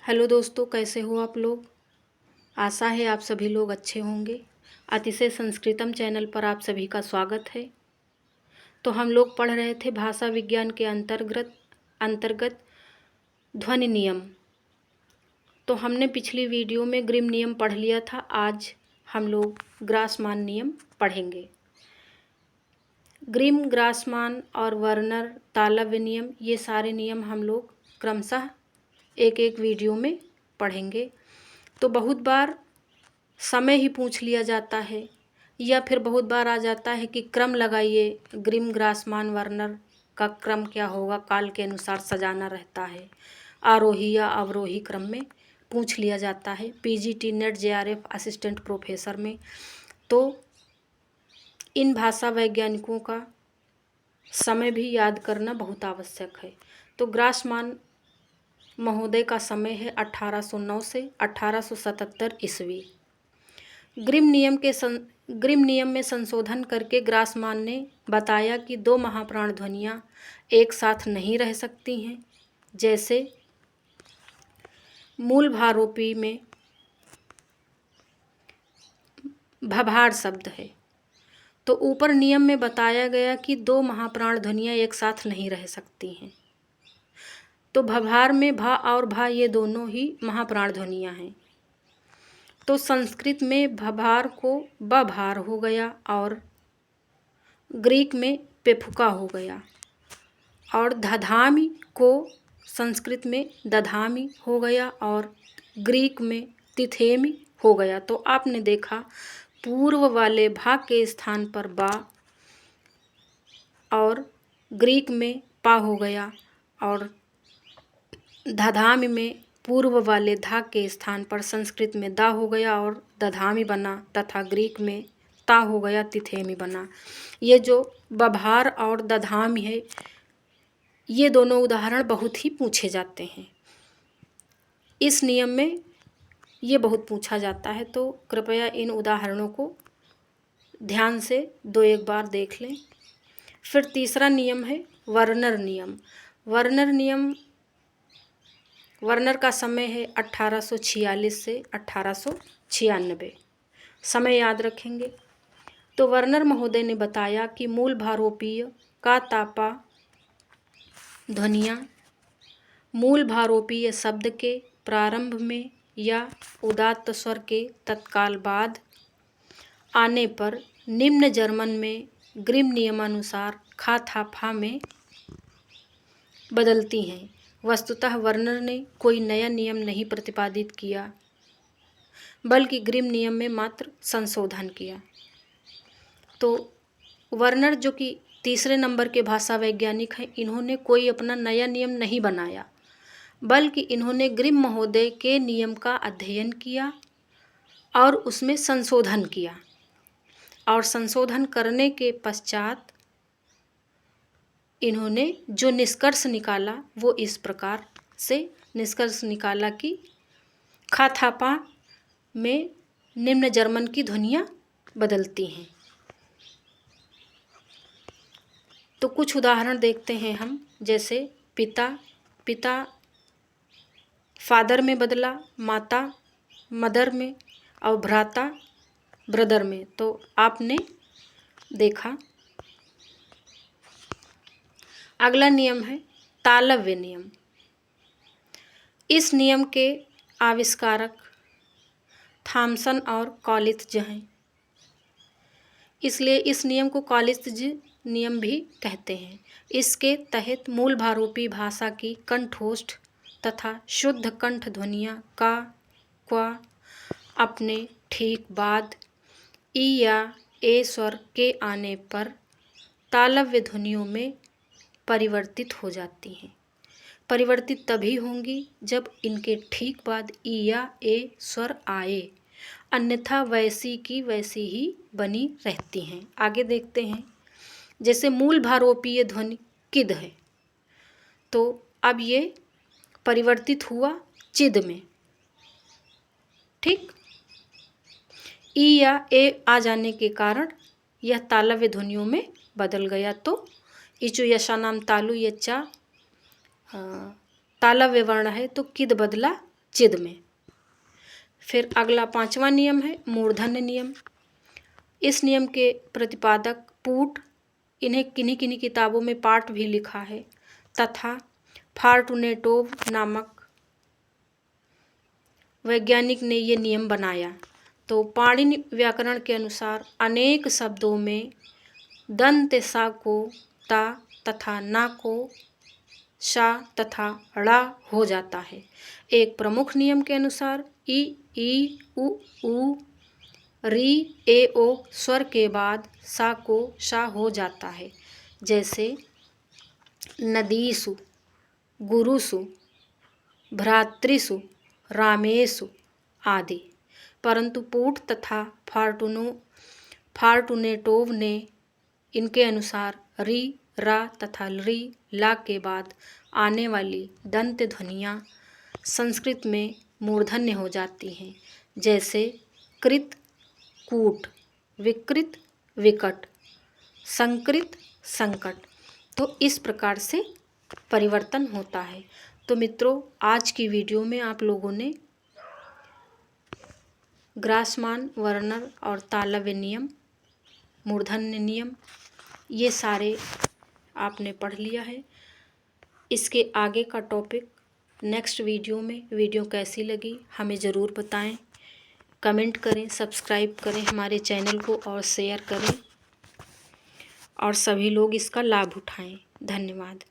Hello दोस्तों, कैसे हो आप लोग। आशा है आप सभी लोग अच्छे होंगे। अतिशय संस्कृतम चैनल पर आप सभी का स्वागत है। तो हम लोग पढ़ रहे थे भाषा विज्ञान के अंतर्गत ध्वनि नियम। तो हमने पिछली वीडियो में ग्रिम नियम पढ़ लिया था। आज हम लोग ग्रासमान नियम पढ़ेंगे। ग्रिम, ग्रासमान और वर्नर तालव्य नियम, ये सारे नियम हम लोग क्रमशः एक एक वीडियो में पढ़ेंगे। तो बहुत बार समय ही पूछ लिया जाता है या फिर बहुत बार आ जाता है कि क्रम लगाइए, ग्रिम, ग्रासमान, वर्नर का क्रम क्या होगा, काल के अनुसार सजाना रहता है। आरोही या अवरोही क्रम में पूछ लिया जाता है PGT net JRF assistant professor में। तो इन भाषा वैज्ञानिकों का समय भी याद करना बहुत आवश्यक है। तो ग्रासमान महोदय का समय है 1809 से 1877 ईस्वी। ग्रिम नियम में संशोधन करके ग्रासमान ने बताया कि दो महाप्राण ध्वनियाँ एक साथ नहीं रह सकती हैं। जैसे मूल भारोपी में भभार शब्द है, तो ऊपर नियम में बताया गया कि दो महाप्राण ध्वनियाँ एक साथ नहीं रह सकती हैं। तो भभार में भा और भा ये दोनों ही महाप्राण ध्वनियाँ हैं। तो संस्कृत में भभार को बभार हो गया और ग्रीक में पेफुका हो गया, और धधामी को संस्कृत में दधामी हो गया और ग्रीक में तिथेमी हो गया। तो आपने देखा पूर्व वाले भा के स्थान पर बा और ग्रीक में पा हो गया, और दधामी में पूर्व वाले धा के स्थान पर संस्कृत में दा हो गया और दधामी बना, तथा ग्रीक में ता हो गया, तिथेमी बना। ये जो बभार और दधामी है, ये दोनों उदाहरण बहुत ही पूछे जाते हैं। इस नियम में ये बहुत पूछा जाता है, तो कृपया इन उदाहरणों को ध्यान से दो एक बार देख लें। फिर तीसरा नियम है वर्नर नियम। वर्नर का समय है 1846 से 1896। समय याद रखेंगे। तो वर्नर महोदय ने बताया कि मूल भारोपीय का तापा ध्वनियाँ मूल भारोपीय शब्द के प्रारंभ में या उदात्त स्वर के तत्काल बाद आने पर निम्न जर्मन में ग्रिम नियमानुसार खा था फा में बदलती हैं। वस्तुतः वर्नर ने कोई नया नियम नहीं प्रतिपादित किया, बल्कि ग्रिम नियम में मात्र संशोधन किया। तो वर्नर, जो कि तीसरे नंबर के भाषा वैज्ञानिक हैं, इन्होंने कोई अपना नया नियम नहीं बनाया, बल्कि इन्होंने ग्रिम महोदय के नियम का अध्ययन किया और उसमें संशोधन किया। और संशोधन करने के पश्चात इन्होंने जो निष्कर्ष निकाला वो इस प्रकार से निष्कर्ष निकाला कि खा था पा में निम्न जर्मन की ध्वनियाँ बदलती हैं। तो कुछ उदाहरण देखते हैं हम। जैसे पिता फादर में बदला, माता मदर में, और भ्राता ब्रदर में। तो आपने देखा। अगला नियम है तालव्य नियम। इस नियम के आविष्कारक थॉमसन और कॉलित्ज हैं, इसलिए इस नियम को कॉलित्ज नियम भी कहते हैं। इसके तहत मूल भारोपी भाषा की कंठोष्ठ तथा शुद्ध कंठ ध्वनियाँ का, क्वा अपने ठीक बाद ई या ए स्वर के आने पर तालव्य ध्वनियों में परिवर्तित हो जाती हैं। परिवर्तित तभी होंगी जब इनके ठीक बाद ई या ए स्वर आए, अन्यथा वैसी की वैसी ही बनी रहती हैं। आगे देखते हैं। जैसे मूल भारोपीय ध्वनि किद है, तो अब ये परिवर्तित हुआ चिद में। ठीक, ई या ए आ जाने के कारण यह तालव्य ध्वनियों में बदल गया। तो इचु यशा नाम तालु, ये चा तालव्य वर्ण है, तो किद बदला चिद में। फिर अगला 5वां नियम है मूर्धन्य नियम। इस नियम के प्रतिपादक पूट, इन्हें किन्हीं किन्हीं किताबों में पाठ भी लिखा है, तथा फार्टुनेटोव नामक वैज्ञानिक ने ये नियम बनाया। तो पाणिनि व्याकरण के अनुसार अनेक शब्दों में दंत सा को ता तथा ना को शा तथा ड़ा हो जाता है। एक प्रमुख नियम के अनुसार ई उ री ए ओ स्वर के बाद सा को शा हो जाता है, जैसे नदीसु, गुरुसु, भ्रातृसु, रामेसु आदि। परंतु पूट तथा फार्टुनेटोव ने इनके अनुसार री, रा तथा री, ला के बाद आने वाली दंत ध्वनियाँ संस्कृत में मूर्धन्य हो जाती हैं, जैसे कृत, कूट, विकृत, विकट, संकृत, संकट। तो इस प्रकार से परिवर्तन होता है। तो मित्रों, आज की वीडियो में आप लोगों ने ग्रासमान, वर्नर और तालव्य नियम, मूर्धन्य नियम, ये सारे आपने पढ़ लिया है। इसके आगे का टॉपिक नेक्स्ट वीडियो में। वीडियो कैसी लगी हमें ज़रूर बताएं, कमेंट करें, सब्सक्राइब करें हमारे चैनल को और शेयर करें, और सभी लोग इसका लाभ उठाएं। धन्यवाद।